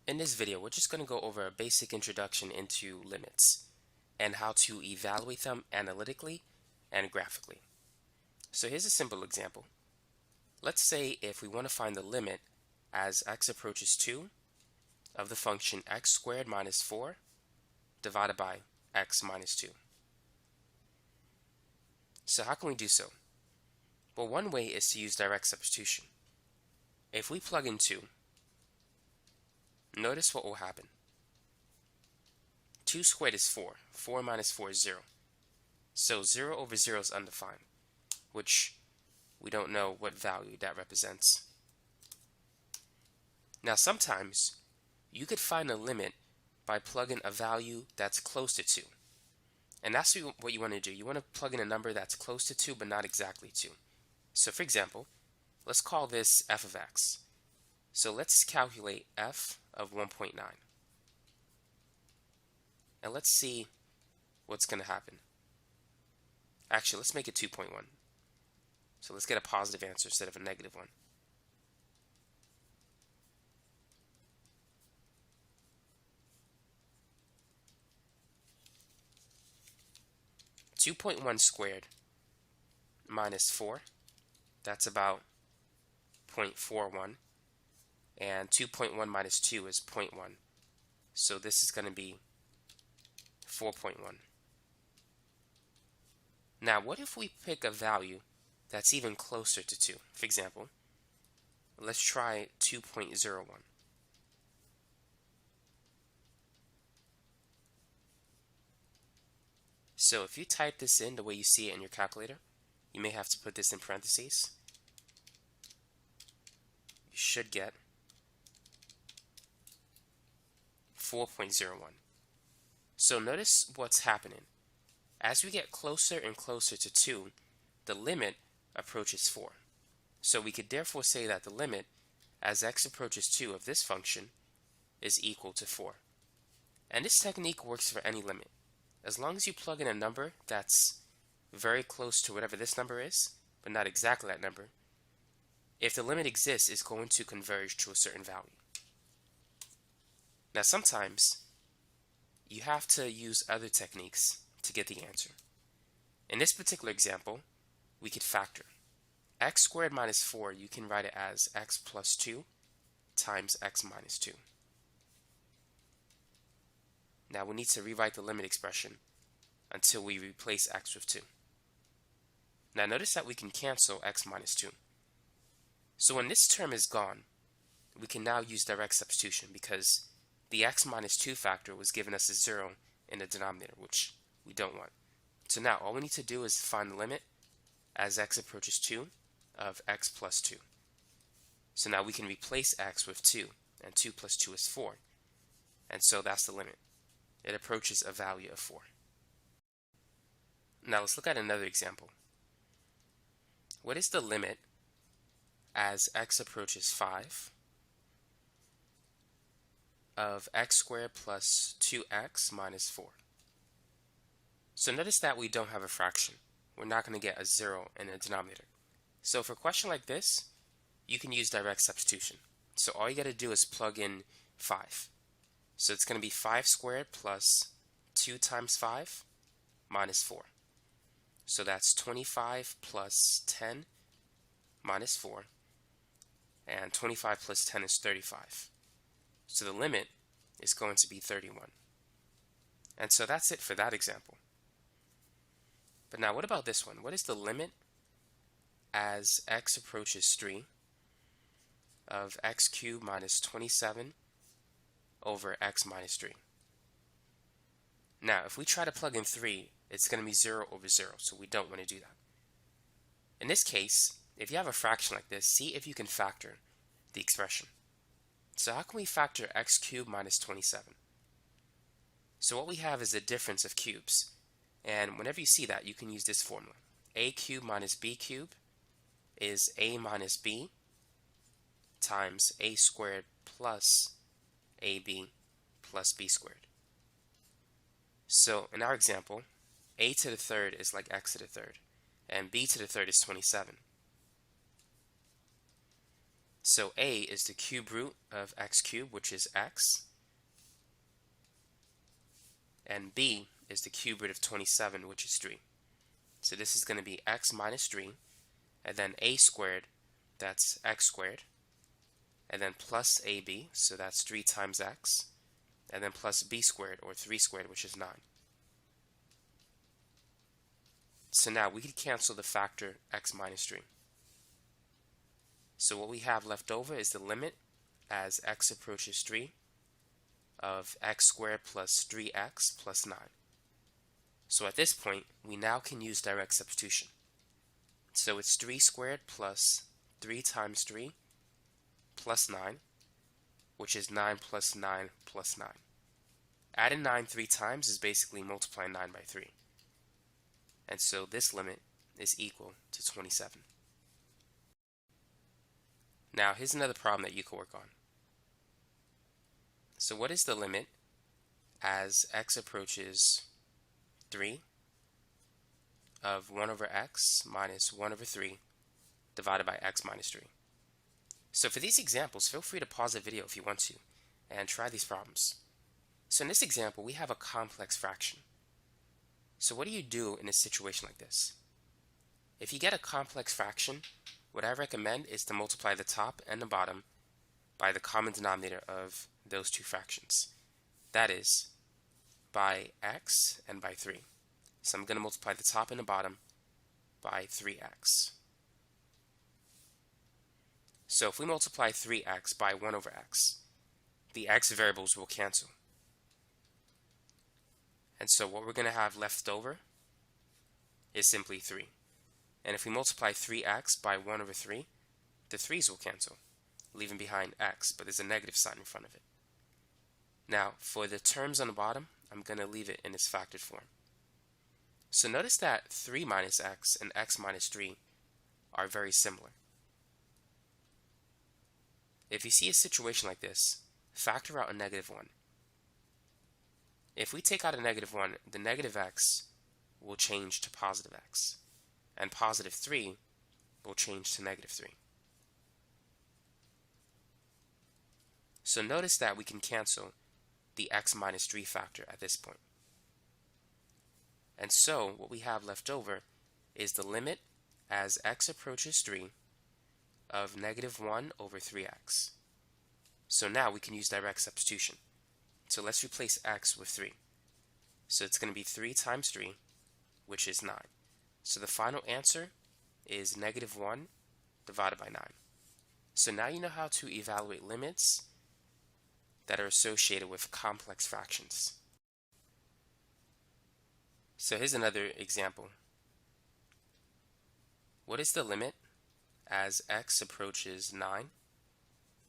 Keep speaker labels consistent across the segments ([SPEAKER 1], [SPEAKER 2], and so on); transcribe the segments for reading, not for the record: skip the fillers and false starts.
[SPEAKER 1] In this video, we're just going to go over a basic introduction into limits and how to evaluate them analytically and graphically. So here's a simple example. Let's say if we want to find the limit as x approaches 2 of the function x squared minus 4 divided by x minus 2. So how can we do so? Well, one way is to use direct substitution. If we plug in 2, notice what will happen. 2 squared is 4. 4 minus 4 is 0. So 0 over 0 is undefined, which we don't know what value that represents. Now sometimes you could find a limit by plugging a value that's close to 2. And that's what you want to do. You want to plug in a number that's close to 2 but not exactly 2. So for example, let's call this f of x. So let's calculate f of 1.9. And let's see what's going to happen. Actually, let's make it 2.1. So let's get a positive answer instead of a negative one. (2.1 squared minus 4), that's about 0.41, and 2.1 minus 2 is 0.1, so this is going to be 4.1. Now what if we pick a value that's even closer to 2? For example, let's try 2.01. So if you type this in the way you see it in your calculator, you may have to put this in parentheses. You should get 4.01. So notice what's happening. As we get closer and closer to 2, the limit approaches 4. So we could therefore say that the limit as x approaches 2 of this function is equal to 4. And this technique works for any limit. As long as you plug in a number that's very close to whatever this number is, but not exactly that number, if the limit exists, it's going to converge to a certain value. Now sometimes you have to use other techniques to get the answer. In this particular example, we could factor. X squared minus 4, you can write it as x plus 2 times x minus 2. Now we need to rewrite the limit expression until we replace x with 2. Now notice that we can cancel x minus 2. So when this term is gone, we can now use direct substitution because the x minus 2 factor was giving us a 0 in the denominator, which we don't want. So now all we need to do is find the limit as x approaches 2 of x plus 2. So now we can replace x with 2, and 2 plus 2 is 4. And so that's the limit. It approaches a value of 4. Now let's look at another example. What is the limit as x approaches 5 of x squared plus 2x minus 4? So notice that we don't have a fraction. We're not going to get a 0 in the denominator. So for a question like this, you can use direct substitution. So all you got to do is plug in 5. So it's going to be 5 squared plus 2 times 5 minus 4. So that's 25 plus 10 minus 4. And 25 plus 10 is 35. So the limit is going to be 31. And so that's it for that example. But now what about this one? What is the limit as x approaches 3 of x cubed minus 27 over x minus 3? Now if we try to plug in 3, it's going to be 0 over 0, so we don't want to do that. In this case, if you have a fraction like this, see if you can factor the expression. So how can we factor x cubed minus 27? So what we have is the difference of cubes. And whenever you see that, you can use this formula. A cubed minus b cubed is a minus b times a squared plus ab plus b squared. So in our example, a to the third is like x to the third, and b to the third is 27. So a is the cube root of x cubed, which is x, and b is the cube root of 27, which is 3. So this is going to be x minus 3, and then a squared, that's x squared, and then plus ab, so that's 3 times x, and then plus b squared, or 3 squared, which is 9. So now we could cancel the factor x minus 3. So what we have left over is the limit as x approaches 3 of x squared plus 3x plus 9. So at this point, we now can use direct substitution. So it's 3 squared plus 3 times 3 plus 9, which is 9 plus 9 plus 9. Adding 9 3 times is basically multiplying 9 by 3. And so this limit is equal to 27. Now here's another problem that you can work on. So what is the limit as x approaches 3 of 1 over x minus 1 over 3 divided by x minus 3? So for these examples, feel free to pause the video if you want to and try these problems. So in this example, we have a complex fraction. So what do you do in a situation like this? If you get a complex fraction, what I recommend is to multiply the top and the bottom by the common denominator of those two fractions. That is, by x and by 3. So I'm going to multiply the top and the bottom by 3x. So if we multiply 3x by 1 over x, the x variables will cancel. And so what we're going to have left over is simply 3. And if we multiply 3x by 1 over 3, the 3's will cancel, leaving behind x, but there's a negative sign in front of it. Now, for the terms on the bottom, I'm going to leave it in its factored form. So notice that 3 minus x and x minus 3 are very similar. If you see a situation like this, factor out a negative 1. If we take out a negative 1, the negative x will change to positive x, and positive 3 will change to negative 3. So notice that we can cancel the x minus 3 factor at this point. And so what we have left over is the limit as x approaches 3 of negative 1 over 3x. So now we can use direct substitution. So let's replace x with 3. So it's going to be 3 times 3, which is 9. So the final answer is negative 1 divided by 9. So now you know how to evaluate limits that are associated with complex fractions. So here's another example. What is the limit as x approaches 9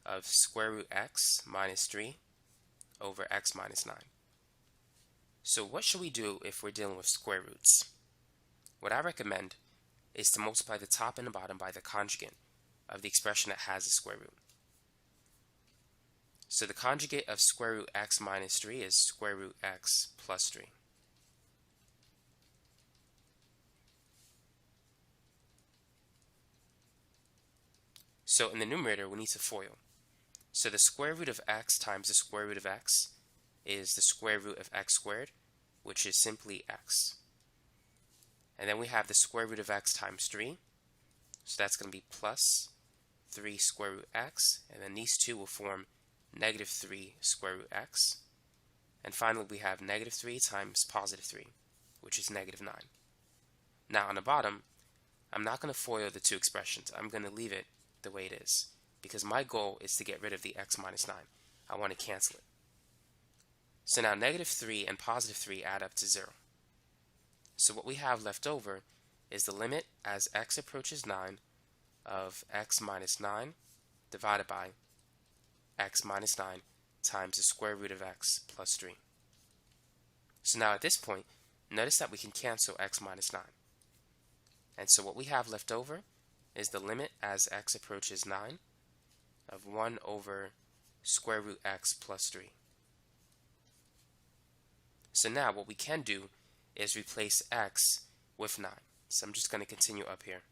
[SPEAKER 1] of square root x minus 3 over x minus 9? So what should we do if we're dealing with square roots? What I recommend is to multiply the top and the bottom by the conjugate of the expression that has a square root. So the conjugate of square root x minus 3 is square root x plus 3. So in the numerator, we need to FOIL. So the square root of x times the square root of x is the square root of x squared, which is simply x. And then we have the square root of x times 3. So that's going to be plus 3 square root x. And then these two will form negative 3 square root x. And finally, we have negative 3 times positive 3, which is negative 9. Now on the bottom, I'm not going to FOIL the two expressions. I'm going to leave it the way it is, because my goal is to get rid of the x minus 9. I want to cancel it. So now negative 3 and positive 3 add up to 0. So what we have left over is the limit as x approaches 9 of x minus 9 divided by x minus 9 times the square root of x plus 3. So now at this point, notice that we can cancel x minus 9. And so what we have left over is the limit as x approaches 9 of 1 over square root x plus 3. So now what we can do is replace x with 9. So I'm just going to continue up here.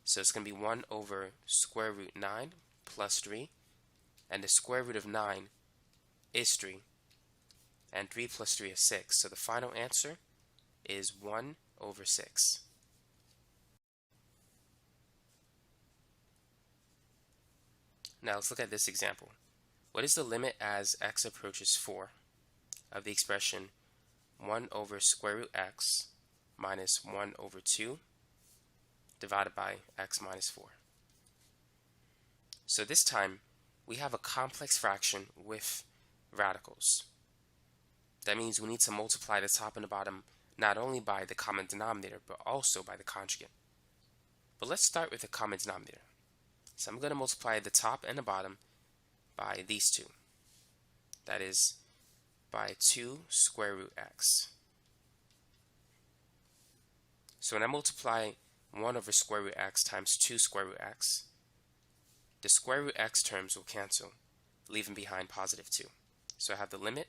[SPEAKER 1] So it's going to be 1 over square root 9 plus 3, and the square root of 9 is 3, and 3 plus 3 is 6. So the final answer is 1 over 6. Now let's look at this example. What is the limit as x approaches 4 of the expression 1 over square root x minus 1 over 2 divided by x minus 4? So this time we have a complex fraction with radicals. That means we need to multiply the top and the bottom not only by the common denominator but also by the conjugate. But let's start with the common denominator. So I'm going to multiply the top and the bottom by these two. That is by 2 square root x. So when I multiply 1 over square root x times 2 square root x, the square root x terms will cancel, leaving behind positive 2. So I have the limit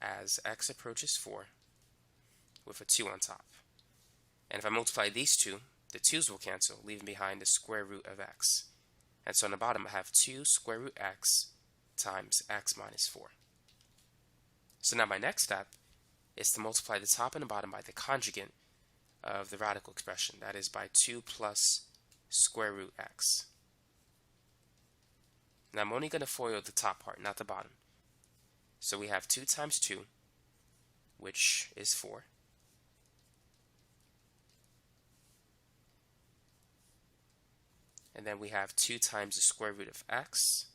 [SPEAKER 1] as x approaches 4 with a 2 on top. And if I multiply these two, the 2's will cancel, leaving behind the square root of x. And so on the bottom I have 2 square root x times x minus 4. So now my next step is to multiply the top and the bottom by the conjugate of the radical expression. That is by 2 plus square root x. Now I'm only going to FOIL the top part, not the bottom. So we have 2 times 2, which is 4. And then we have 2 times the square root of x.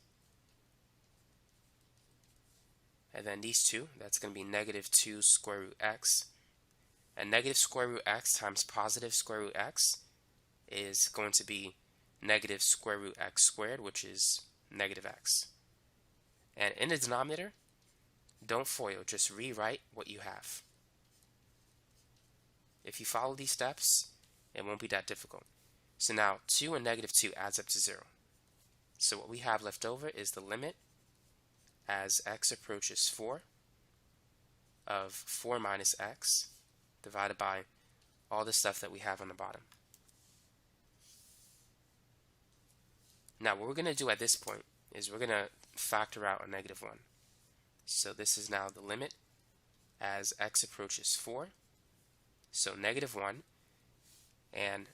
[SPEAKER 1] And then these two, that's going to be negative 2 square root x. And negative square root x times positive square root x is going to be negative square root x squared, which is negative x. And in the denominator, don't FOIL, just rewrite what you have. If you follow these steps, it won't be that difficult. So now 2 and negative 2 adds up to 0. So what we have left over is the limit as x approaches 4 of 4 minus x divided by all the stuff that we have on the bottom. Now what we're going to do at this point is we're going to factor out a negative 1. So this is now the limit as x approaches 4. So negative 1, and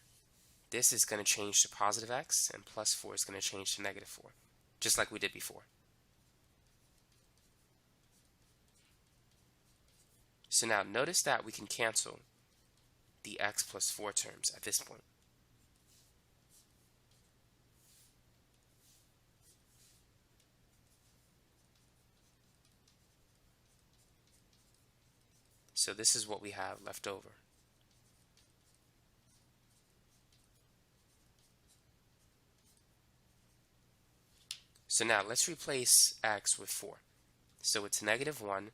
[SPEAKER 1] this is going to change to positive x, and plus 4 is going to change to negative 4, just like we did before. So now notice that we can cancel the x plus 4 terms at this point. So this is what we have left over. So now let's replace x with 4. So it's negative 1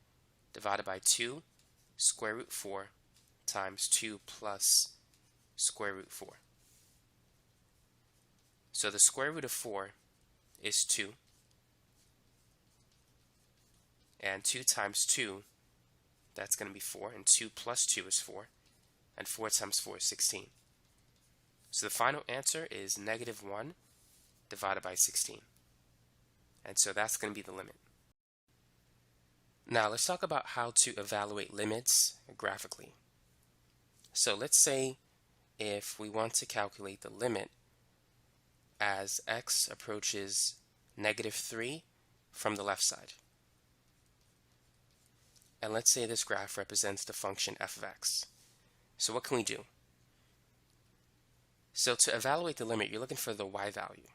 [SPEAKER 1] divided by 2 square root 4 times 2 plus square root 4. So the square root of 4 is 2. And 2 times 2, that's going to be 4. And 2 plus 2 is 4. And 4 times 4 is 16. So the final answer is negative 1 divided by 16. And so that's going to be the limit. Now let's talk about how to evaluate limits graphically. So let's say if we want to calculate the limit as x approaches negative 3 from the left side. And let's say this graph represents the function f of x. So what can we do? So to evaluate the limit, you're looking for the y value.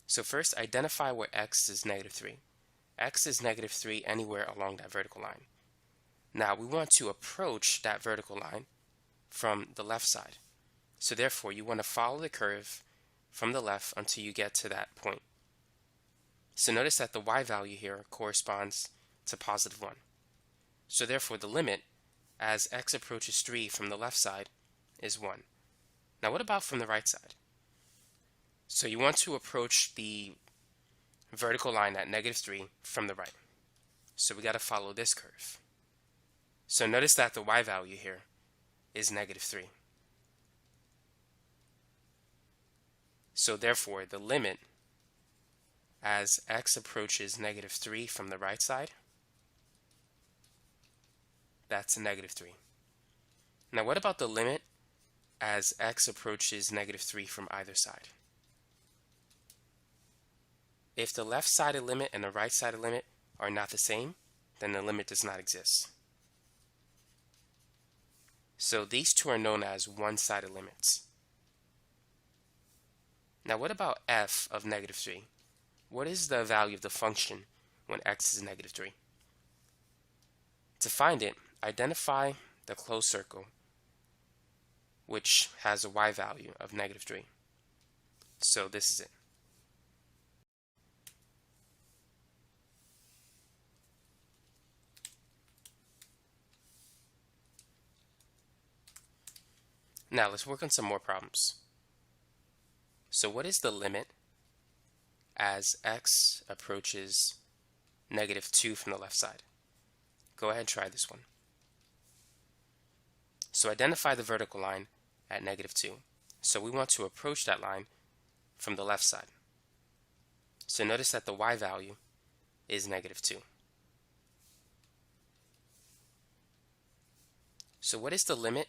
[SPEAKER 1] So first, identify where x is negative 3. X is negative 3 anywhere along that vertical line. Now we want to approach that vertical line from the left side. So therefore, you want to follow the curve from the left until you get to that point. So notice that the y value here corresponds to positive 1. So therefore, the limit as x approaches 3 from the left side is 1. Now what about from the right side? So you want to approach the vertical line at negative 3 from the right. So we got to follow this curve. So notice that the y value here is negative 3. So therefore, the limit as x approaches negative 3 from the right side, that's negative 3. Now what about the limit as x approaches negative 3 from either side? If the left-sided limit and the right-sided limit are not the same, then the limit does not exist. So these two are known as one-sided limits. Now what about f of negative 3? What is the value of the function when x is negative 3? To find it, identify the closed circle which has a y value of negative 3. So this is it. Now let's work on some more problems. So what is the limit as x approaches negative 2 from the left side? Go ahead and try this one. So identify the vertical line at negative 2. So we want to approach that line from the left side. So notice that the y value is negative 2. So what is the limit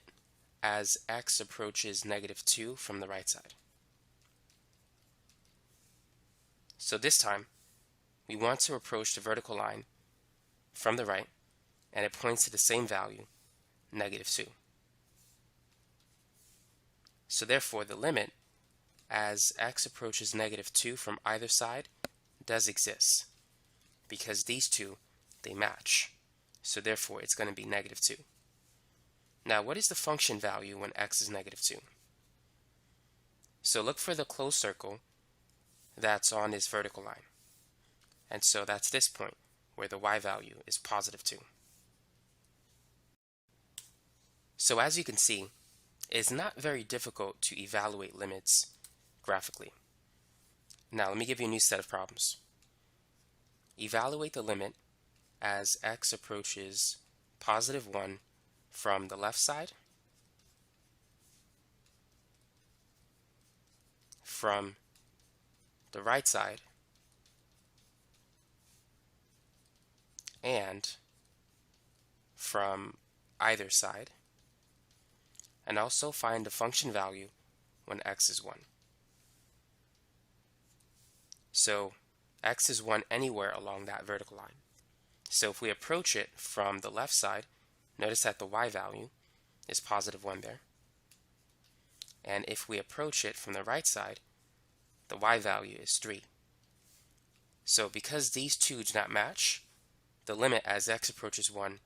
[SPEAKER 1] as x approaches negative 2 from the right side? So this time, we want to approach the vertical line from the right, and it points to the same value, negative 2. So therefore, the limit as x approaches negative 2 from either side does exist, because these two, they match. So therefore, it's going to be negative 2. Now, what is the function value when x is negative 2? So look for the closed circle that's on this vertical line. And so that's this point where the y value is positive 2. So as you can see, it's not very difficult to evaluate limits graphically. Now let me give you a new set of problems. Evaluate the limit as x approaches positive 1 from the left side, from the right side, and from either side, and also find the function value when x is 1. So x is 1 anywhere along that vertical line. So if we approach it from the left side, notice that the y value is positive 1 there. And if we approach it from the right side, the y value is 3. So because these two do not match, the limit as x approaches 1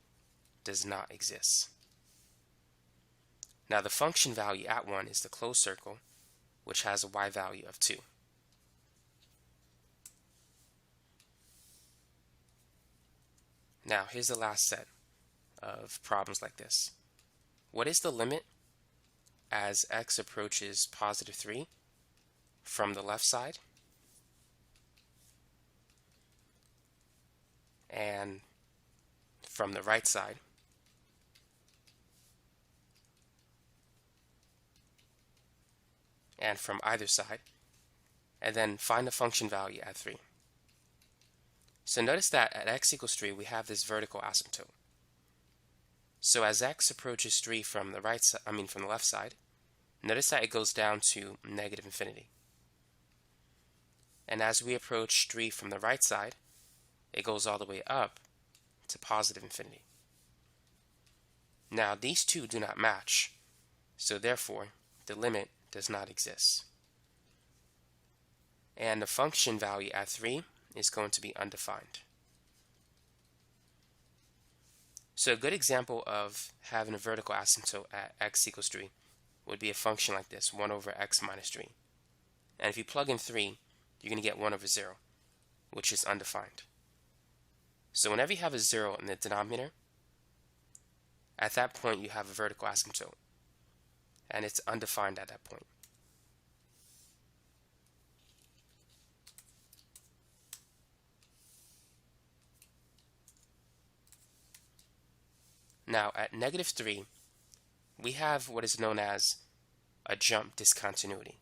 [SPEAKER 1] does not exist. Now the function value at 1 is the closed circle, which has a y value of 2. Now here's the last set of problems like this. What is the limit as x approaches positive 3 from the left side and from the right side, and from either side, and then find the function value at 3. So notice that at x equals 3 we have this vertical asymptote. So as x approaches 3 from the from the left side, notice that it goes down to negative infinity. And as we approach 3 from the right side, it goes all the way up to positive infinity. Now these two do not match, so therefore the limit does not exist. And the function value at 3 is going to be undefined. So a good example of having a vertical asymptote at x equals 3 would be a function like this, 1 over x minus 3. And if you plug in 3, you're going to get 1 over 0, which is undefined. So whenever you have a 0 in the denominator, at that point you have a vertical asymptote, and it's undefined at that point. Now at negative 3, we have what is known as a jump discontinuity.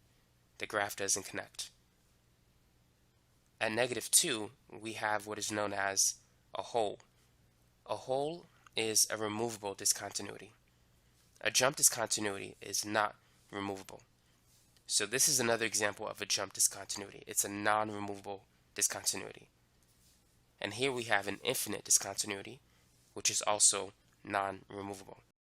[SPEAKER 1] The graph doesn't connect. At -2, we have what is known as a hole. A hole is a removable discontinuity. A jump discontinuity is not removable. So this is another example of a jump discontinuity. It's a non-removable discontinuity. And here we have an infinite discontinuity, which is also non-removable.